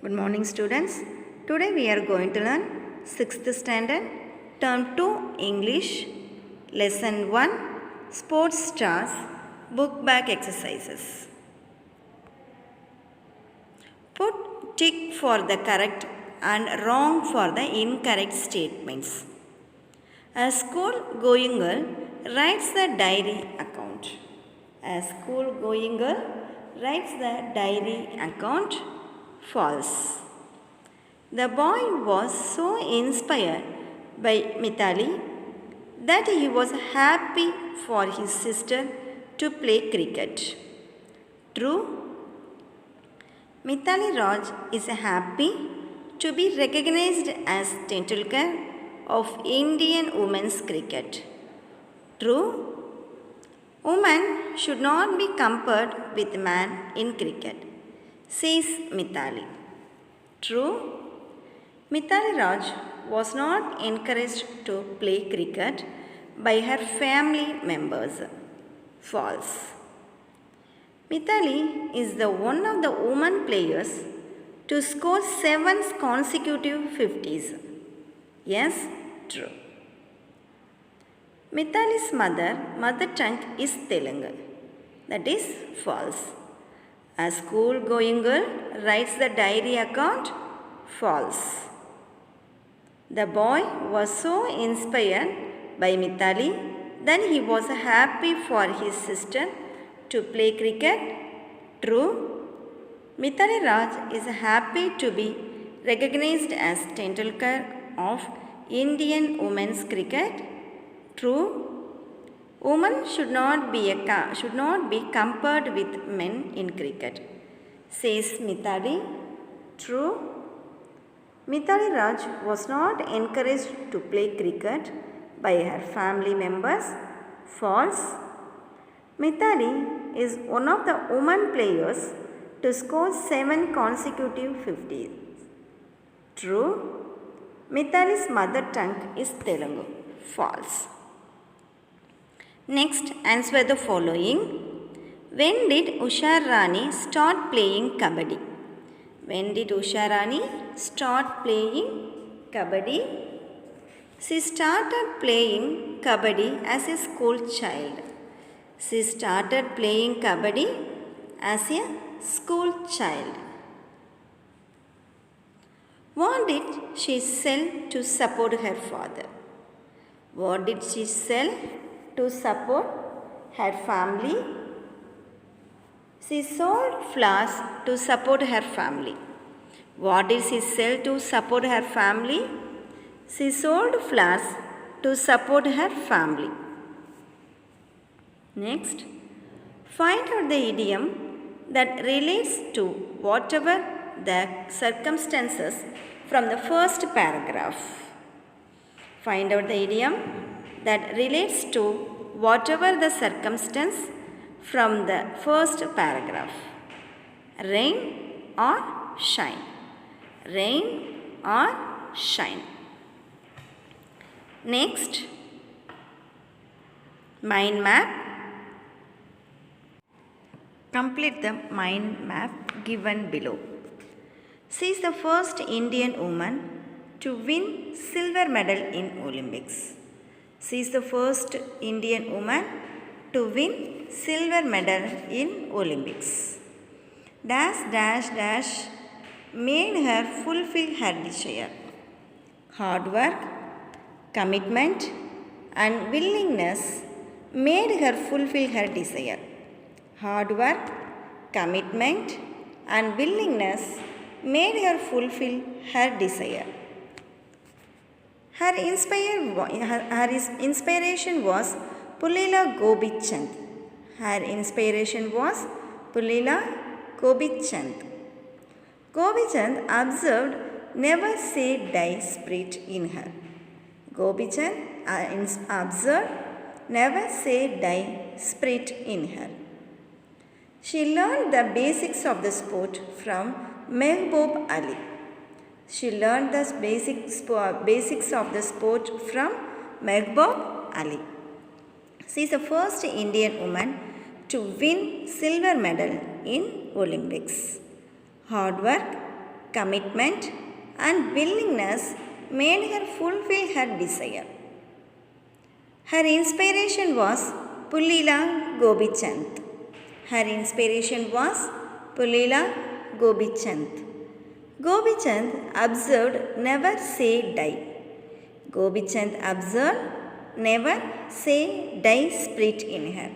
Good morning, students. Today we are going to learn 6th standard, term 2 English, lesson 1 Sports Stars, book back exercises. Put tick for the correct and wrong for the incorrect statements. A school-going girl writes the diary account. A school-going girl writes the diary account. False. The boy was so inspired by Mithali that he was happy for his sister to play cricket. True. Mithali Raj is happy to be recognized as Tendulkar of Indian women's cricket. True. Women should not be compared with man in cricket, says Mithali. True. Mithali Raj was not encouraged to play cricket by her family members. False. Mithali is the one of the women players to score 7 consecutive 50s. Yes, true. Mithali's mother tongue is Telugu. That is false. A school-going girl writes the diary account. False. The boy was so inspired by Mithali that he was happy for his sister to play cricket. True. Mithali Raj is happy to be recognized as Tendulkar of Indian women's cricket. True. Women should not be compared with men in cricket, says Mithali. True. Mithali Raj was not encouraged to play cricket by her family members. False. Mithali is one of the women players to score 7 consecutive 50s. True. Mithali's mother tongue is Telugu. False. Next, answer the following. When did Usha Rani start playing Kabaddi? When did Usha Rani start playing Kabaddi? She started playing Kabaddi as a school child. She started playing Kabaddi as a school child. What did she sell to support her father? What did she sell to support her family? She sold flowers to support her family. What did she sell to support her family? She sold flowers to support her family. Next, find out the idiom that relates to whatever the circumstances from the first paragraph. Find out the idiom that relates to whatever the circumstance from the first paragraph. Rain or shine. Rain or shine. Next, mind map. Complete the mind map given below. She is the first Indian woman to win silver medal in Olympics. She is the first Indian woman to win silver medal in Olympics. Dash dash dash made her fulfill her desire. Hard work, commitment and willingness made her fulfill her desire. Hard work, commitment and willingness made her fulfill her desire. Her inspiration was Pullela Gopichand. Her inspiration was Pullela Gopichand. Gopichand observed never say die spirit in her. Gopichand observed never say die spirit in her. She learned the basics of the sport from Mehboob Ali. She learned the basics of the sport from Mehboob Ali. She is the first Indian woman to win silver medal in Olympics. Hard work, commitment, and willingness made her fulfill her desire. Her inspiration was Pulila Gobichand. Her inspiration was Pulila Gobichand. Gobichand observed, never say die. Gobichand observed, never say die spirit in her.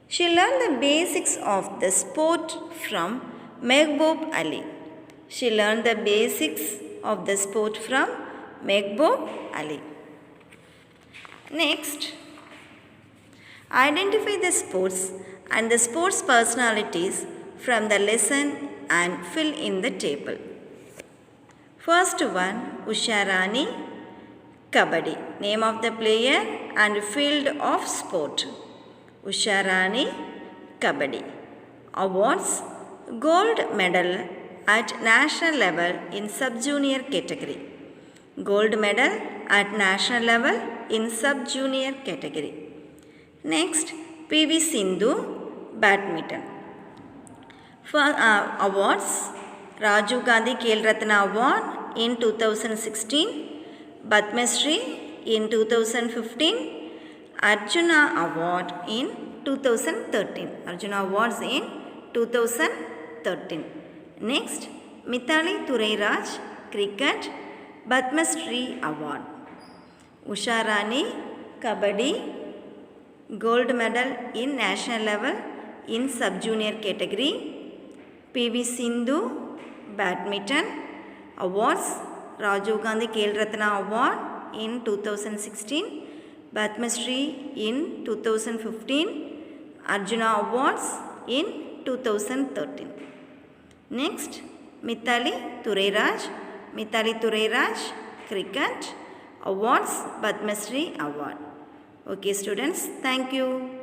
She learned the basics of the sport from Mehboob Ali. She learned the basics of the sport from Mehboob Ali. Next, identify the sports and the sports personalities from the lesson and fill in the table. First one, Usha Rani, Kabaddi. Name of the player and field of sport. Usha Rani, Kabaddi. Awards, gold medal at national level in sub-junior category. Gold medal at national level in sub-junior category. Next, PV Sindhu, badminton. For awards, Rajiv Gandhi Khel Ratna Award in 2016, Padma Shri in 2015, Arjuna Award in 2013. Arjuna Awards in 2013. Next, Mithali Thurairaj, cricket, Padma Shri Award. Usha Rani, Kabaddi, gold medal in national level in sub-junior category. PV Sindhu, badminton. Awards, Rajiv Gandhi Khel Ratna Award in 2016, Padma Shri in 2015, Arjuna Awards in 2013. Next, Mithali Thurairaj, cricket. Awards, Padma Shri Award. Okay students, thank you.